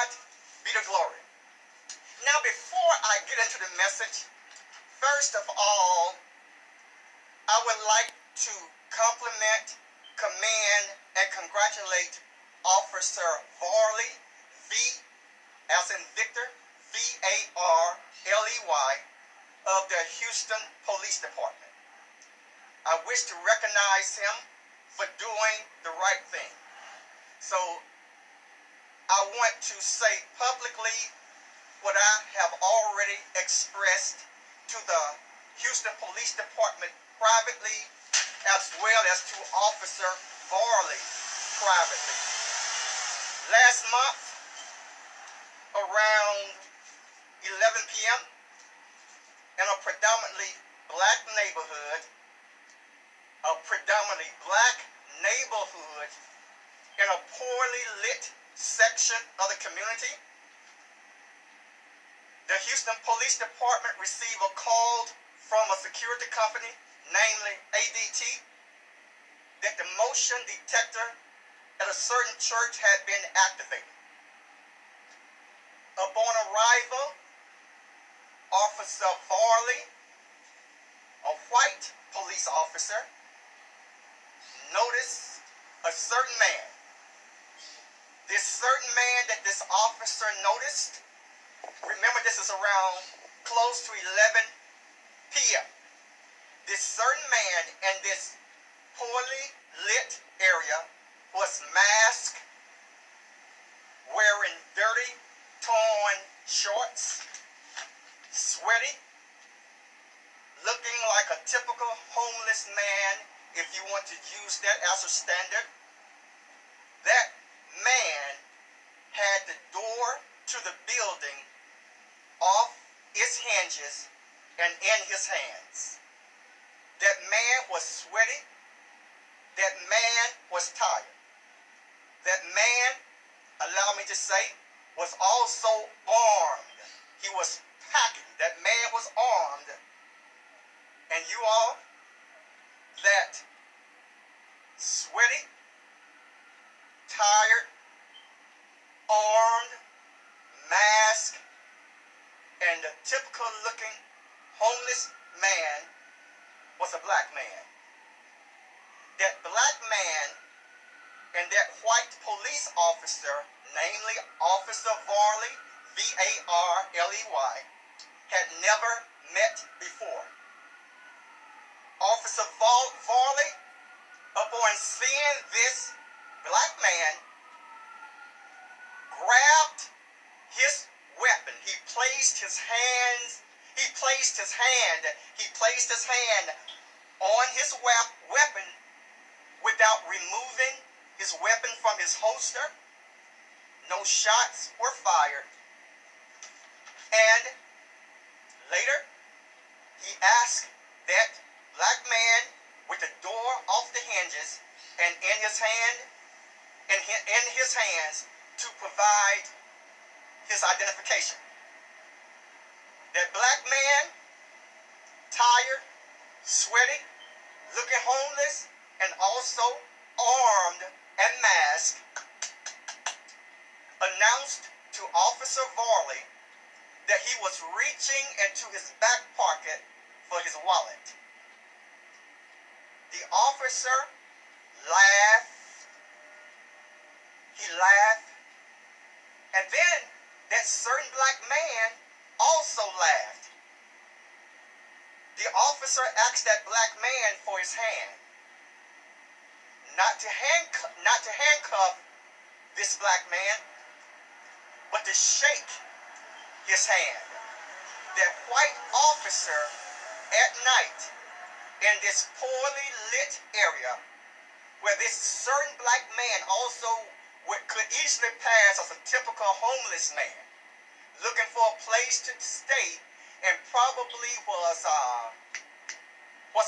God be the glory. Now, before I get into the message, first of all, I would like to compliment, commend, and congratulate Officer Varley, V as in Victor, Varley, of the Houston Police Department. I wish to recognize him for doing the right thing. So I want to say publicly what I have already expressed to the Houston Police Department privately, as well as to Officer Varley privately. Last month, around 11 p.m., in a predominantly black neighborhood in a poorly lit section of the community, the Houston Police Department received a call from a security company, namely ADT, that the motion detector at a certain church had been activated. Upon arrival, Officer Varley, a white police officer, noticed a certain man. This certain man that this officer noticed, remember this is around close to 11 p.m. This certain man in this poorly lit area was masked, wearing dirty, torn shorts, sweaty, looking like a typical homeless man, if you want to use that as a standard. That man had the door to the building off its hinges and in his hands. That man was sweaty. That man was tired. That man, allow me to say, was also armed. He was packing. That man was armed. And you all, that sweaty, tired, armed, masked, and the typical looking homeless man was a black man. That black man and that white police officer, namely Officer Varley, Varley, had never met before. Officer Varley, upon seeing this black man, grabbed his weapon. He placed his hand on his weapon without removing his weapon from his holster. No shots were fired. And later, he asked that black man with the door off the hinges and in his hands to provide his identification. That black man, tired, sweaty, looking homeless, and also armed and masked, announced to Officer Varley that he was reaching into his back pocket for his wallet. The officer laughed. He laughed. And then that certain black man also laughed. The officer asked that black man for his hand. Not to handcuff this black man, but to shake his hand. That white officer at night in this poorly lit area where this certain black man also could easily pass as a typical homeless man looking for a place to stay and probably was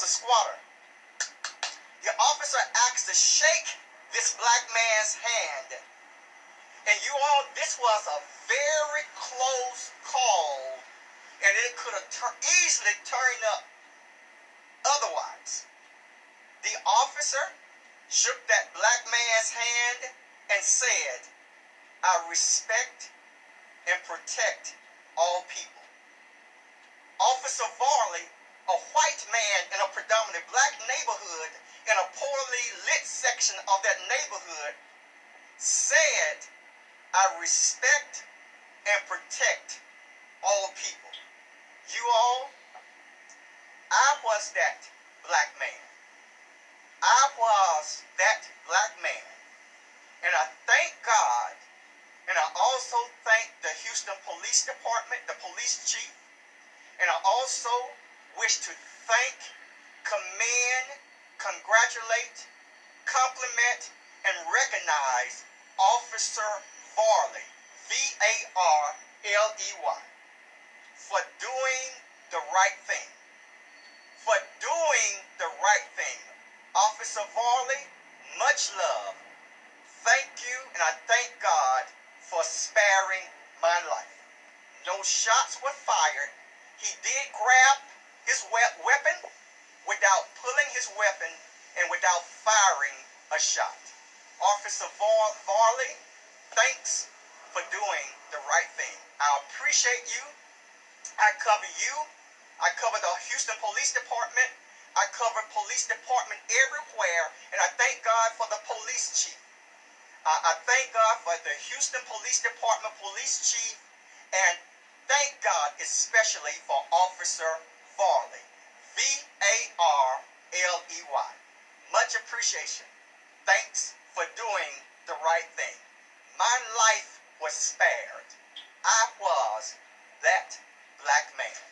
a squatter. The officer asked to shake this black man's hand. And you all, this was a very close call, and it could have easily turned up otherwise. The officer shook that black man's hand and said, "I respect and protect all people. Officer Varley, a white man in a predominantly black neighborhood in a poorly lit section of that neighborhood, said, "I respect and protect all people." You all, I was that black man. I was that black man. And I thank God, and I also thank the Houston Police Department, the police chief, and I also wish to thank, commend, congratulate, compliment, and recognize Officer Varley, Varley, for doing the right thing. For doing the right thing. Officer Varley, much love. Thank you, and I thank God for sparing my life. No shots were fired. He did grab his weapon without pulling his weapon and without firing a shot. Officer Varley, thanks for doing the right thing. I appreciate you. I cover you. I cover the Houston Police Department. I cover police department everywhere, and I thank God for the police chief. I thank God for the Houston Police Department police chief, and thank God especially for Officer Varley, Varley. Much appreciation. Thanks for doing the right thing. My life was spared. I was that black man.